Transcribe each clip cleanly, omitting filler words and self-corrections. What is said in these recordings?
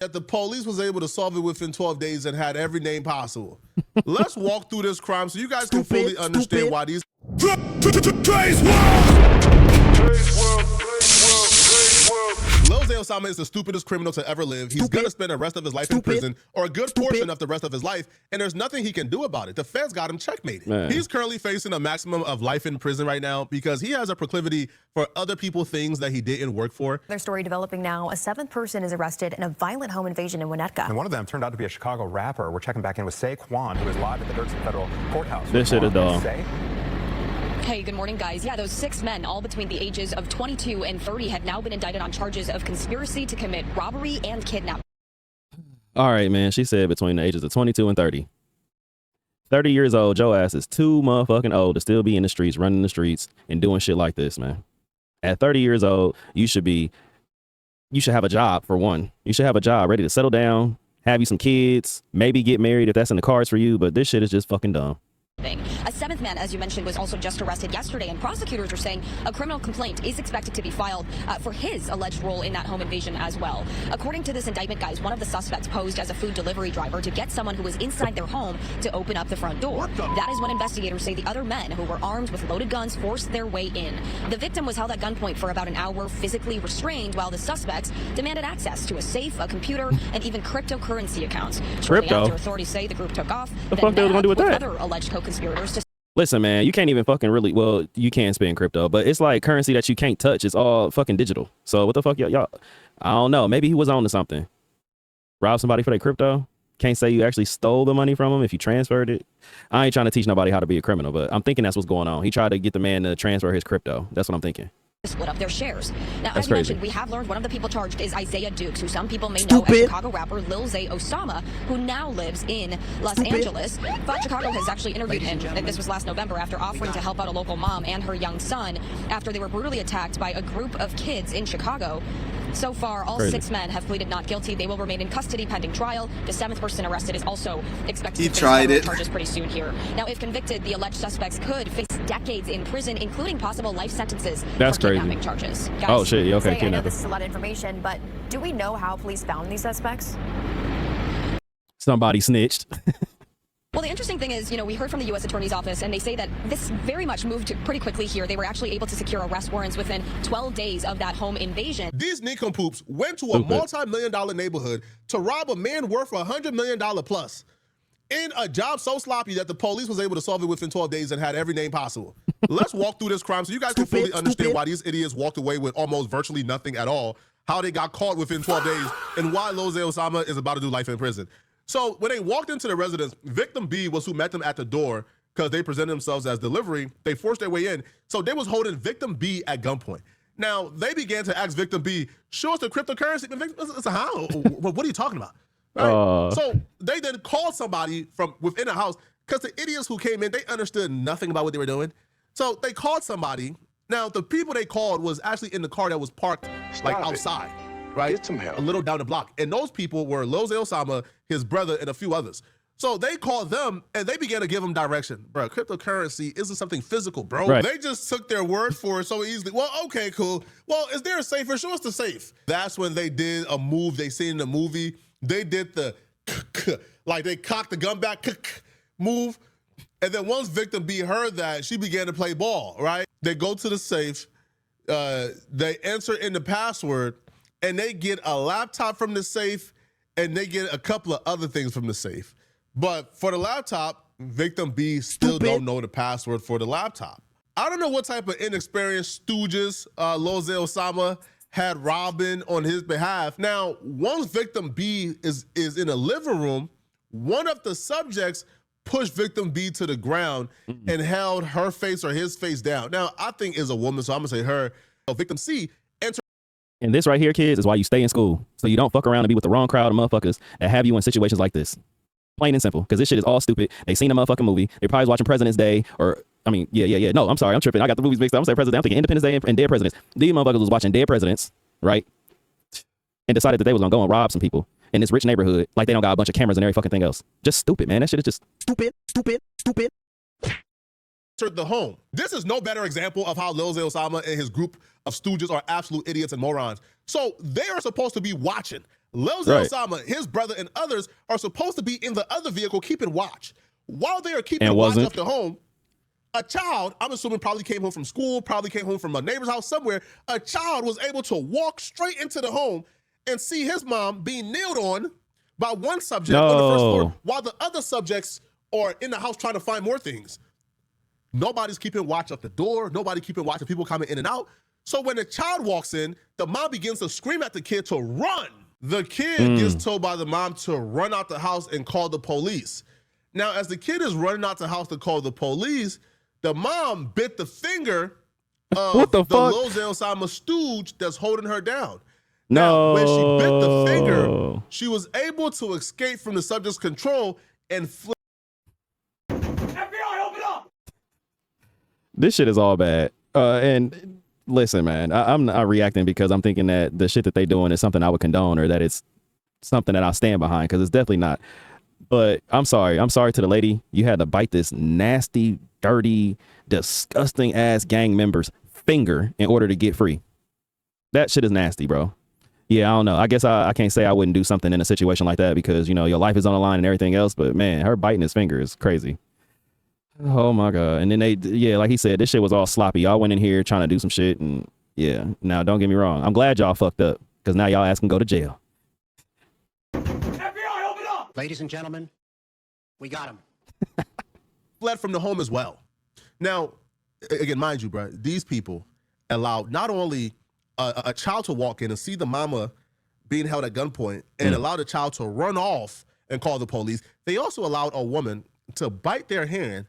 that the police was able to solve it within 12 days and had every name possible. Let's walk through this crime so you guys can fully understand why these DRE'S Osama is the stupidest criminal to ever live. He's gonna spend the rest of his life in prison, or a good portion of the rest of his life, and there's nothing he can do about it. The feds got him checkmated. Man. He's currently facing a maximum of life in prison right now because he has a proclivity for other people things that he didn't work for. Their story developing now. A seventh person is arrested in a violent home invasion in Winnetka. And one of them turned out to be a Chicago rapper. We're checking back in with Saquon, who is live at the DRE'S Federal Courthouse. This shit is dumb. Hey, good morning, guys. Yeah, those 6 men, all between the ages of 22 and 30, have now been indicted on charges of conspiracy to commit robbery and kidnapping. All right, man. She said between the ages of 22 and 30. 30 years old, Joe ass is too motherfucking old to still be in the streets, running the streets, and doing shit like this, man. At 30 years old, you should have a job, for one. You should have a job ready to settle down, have you some kids, maybe get married if that's in the cards for you, but this shit is just fucking dumb. A seventh man, as you mentioned, was also just arrested yesterday, and prosecutors are saying a criminal complaint is expected to be filed for his alleged role in that home invasion as well. According to this indictment, guys, one of the suspects posed as a food delivery driver to get someone who was inside their home to open up the front door. That is when investigators say the other men, who were armed with loaded guns, forced their way in. The victim was held at gunpoint for about an hour, physically restrained, while the suspects demanded access to a safe, a computer, and even cryptocurrency accounts. Shortly after, authorities say the group took off. The fuck they was gonna do with that? Other alleged co-conspirators to Listen, man, you can't even fucking really, well, you can spend crypto, but it's like currency that you can't touch. It's all fucking digital. So what the fuck, y'all? I don't know. Maybe he was on to something. Rob somebody for their crypto. Can't say you actually stole the money from him if you transferred it. I ain't trying to teach nobody how to be a criminal, but I'm thinking that's what's going on. He tried to get the man to transfer his crypto. That's what I'm thinking. Split up their shares. Now, That's as crazy. mentioned, we have learned one of the people charged is Isaiah Dukes, who some people may know as Chicago rapper Lil Zay Osama, who now lives in Los Angeles. But Chicago has actually interviewed him, and this was last November, after offering to help out a local mom and her young son after they were brutally attacked by a group of kids in Chicago. So far, all 6 men have pleaded not guilty. They will remain in custody pending trial. The 7th person arrested is also expected to face federal charges pretty soon here. Now, if convicted, the alleged suspects could face decades in prison, including possible life sentences for kidnapping charges. Guys, oh shit, yeah, okay. I know this is a lot of information, but do we know how police found these suspects? Somebody snitched. Well, the interesting thing is, we heard from the U.S. Attorney's Office, and they say that this very much moved pretty quickly here. They were actually able to secure arrest warrants within 12 days of that home invasion. These nincompoops went to a multi-million-dollar neighborhood to rob a man worth $100 million plus in a job so sloppy that the police was able to solve it within 12 days and had every name possible. Let's walk through this crime so you guys can fully understand why these idiots walked away with almost virtually nothing at all, how they got caught within 12 days, and why Lil Zay Osama is about to do life in prison. So when they walked into the residence, victim B was who met them at the door because they presented themselves as delivery. They forced their way in. So they was holding victim B at gunpoint. Now, they began to ask victim B, show us the cryptocurrency. It's a how? What are you talking about? Right? So they then called somebody from within the house because the idiots who came in, they understood nothing about what they were doing. So they called somebody. Now, the people they called was actually in the car that was parked outside. Right? Get some help. A little down the block. And those people were Lil Zay Osama, his brother, and a few others. So they called them, and they began to give them direction. Bro, cryptocurrency isn't something physical, bro. Right. They just took their word for it so easily. Well, okay, cool. Well, is there a safe? Show us the safe. That's when they did a move they seen in the movie. They did the, like they cocked the gun back, move. And then once victim B heard that, she began to play ball, right? They go to the safe. They enter in the password, and they get a laptop from the safe, and they get a couple of other things from the safe. But for the laptop, victim B still don't know the password for the laptop. I don't know what type of inexperienced stooges Lil Zay Osama had robbing on his behalf. Now, once victim B is in a living room, one of the subjects pushed victim B to the ground and held her face or his face down. Now, I think is a woman, so I'm gonna say her. So victim C entered. And this right here, kids, is why you stay in school. So you don't fuck around and be with the wrong crowd of motherfuckers that have you in situations like this. Plain and simple, because this shit is all stupid. They seen a motherfucking movie. They probably was watching President's Day, or, I mean, yeah. No, I'm sorry, I'm tripping. I got the movies mixed up. I'm saying President. I'm thinking Independence Day and Dead Presidents. These motherfuckers was watching Dead Presidents, right? And decided that they was gonna go and rob some people in this rich neighborhood, like they don't got a bunch of cameras and every fucking thing else. Just stupid, man. That shit is just stupid. The home. This is no better example of how Lil Zay Osama and his group of stooges are absolute idiots and morons. So they are supposed to be watching Lil Right. Osama, his brother, and others are supposed to be in the other vehicle keeping watch. While they are keeping And watch wasn't. up the home, a child, I'm assuming probably came home from school, probably came home from a neighbor's house somewhere, a child was able to walk straight into the home and see his mom being kneeled on by one subject on the first floor, while the other subjects are in the house trying to find more things. Nobody's keeping watch at the door. Nobody keeping watch of people coming in and out. So when the child walks in, the mom begins to scream at the kid to run. The kid gets told by the mom to run out the house and call the police. Now, as the kid is running out the house to call the police, the mom bit the finger of What the fuck? Lil Osama stooge that's holding her down. No. Now, when she bit the finger, she was able to escape from the subject's control and fled. FBI, open up! This shit is all bad. And listen, man, I'm not reacting because I'm thinking that the shit that they doing is something I would condone or that it's something that I'll stand behind, because it's definitely not. But I'm sorry. I'm sorry to the lady. You had to bite this nasty, dirty, disgusting ass gang member's finger in order to get free. That shit is nasty, bro. Yeah, I don't know. I guess I can't say I wouldn't do something in a situation like that because, you know, your life is on the line and everything else. But man, her biting his finger is crazy. Oh my God. And then yeah, like he said, this shit was all sloppy. Y'all went in here trying to do some shit. And yeah, now don't get me wrong. I'm glad y'all fucked up because now y'all ass can go to jail. FBI, open up! Ladies and gentlemen, we got him. Fled from the home as well. Now, again, mind you, bro, these people allowed not only a child to walk in and see the mama being held at gunpoint and allow the child to run off and call the police, they also allowed a woman to bite their hand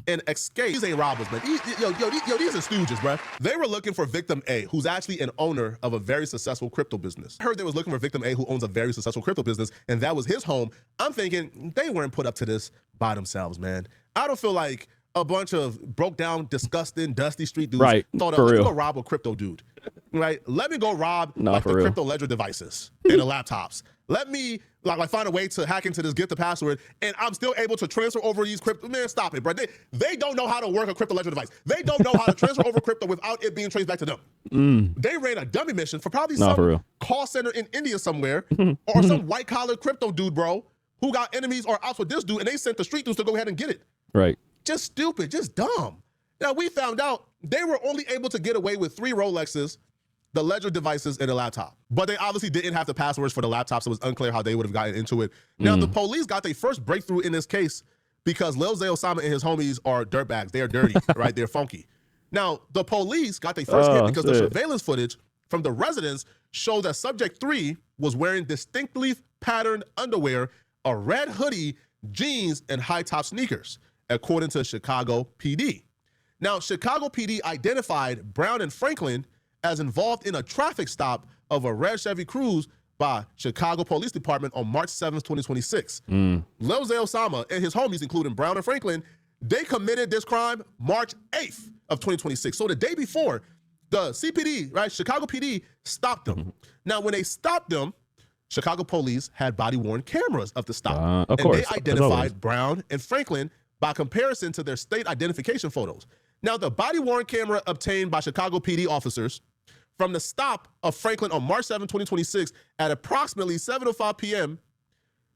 and escape. These ain't robbers, man. These are stooges, bro. They were looking for victim A, who's actually an owner of a very successful crypto business. I heard they was looking for victim A, who owns a very successful crypto business, and that was his home. I'm thinking they weren't put up to this by themselves, man. I don't feel like a bunch of broke down, disgusting, dusty street dudes thought, let me go rob a crypto dude, right? Let me go rob like the crypto ledger devices and the laptops. Let me like find a way to hack into this, get the password, and I'm still able to transfer over these crypto. Man, stop it, bro. They don't know how to work a crypto ledger device. They don't know how to transfer over crypto without it being traced back to them. They ran a dummy mission for probably some call center in India somewhere or some white collar crypto dude, bro, who got enemies or outs with this dude, and they sent the street dudes to go ahead and get it. Right. Just stupid, just dumb. Now, we found out they were only able to get away with 3 Rolexes, the ledger devices, and a laptop. But they obviously didn't have the passwords for the laptops. So it was unclear how they would have gotten into it. Now, the police got their first breakthrough in this case because Lil Osama and his homies are dirtbags. They are dirty, right? They're funky. Now, the police got their first hit because the surveillance footage from the residence showed that subject 3 was wearing distinctly patterned underwear, a red hoodie, jeans, and high-top sneakers, according to Chicago PD. Now, Chicago PD identified Brown and Franklin as involved in a traffic stop of a red Chevy Cruze by Chicago Police Department on March 7th, 2026. Lil Osama and his homies, including Brown and Franklin, they committed this crime March 8th of 2026. So the day before, the CPD, right, Chicago PD stopped them. Now, when they stopped them, Chicago police had body-worn cameras of the stop. Of course, they identified Brown and Franklin by comparison to their state identification photos. Now, the body-worn camera obtained by Chicago PD officers from the stop of Franklin on March 7, 2026 at approximately 7:05 p.m.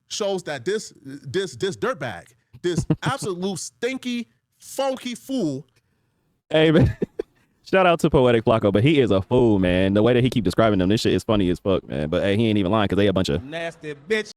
shows that this dirtbag, this absolute stinky, funky fool. Hey, man. Shout out to Poetic Flacco, but he is a fool, man. The way that he keep describing them, this shit is funny as fuck, man. But hey, he ain't even lying because they a bunch of Nasty bitch.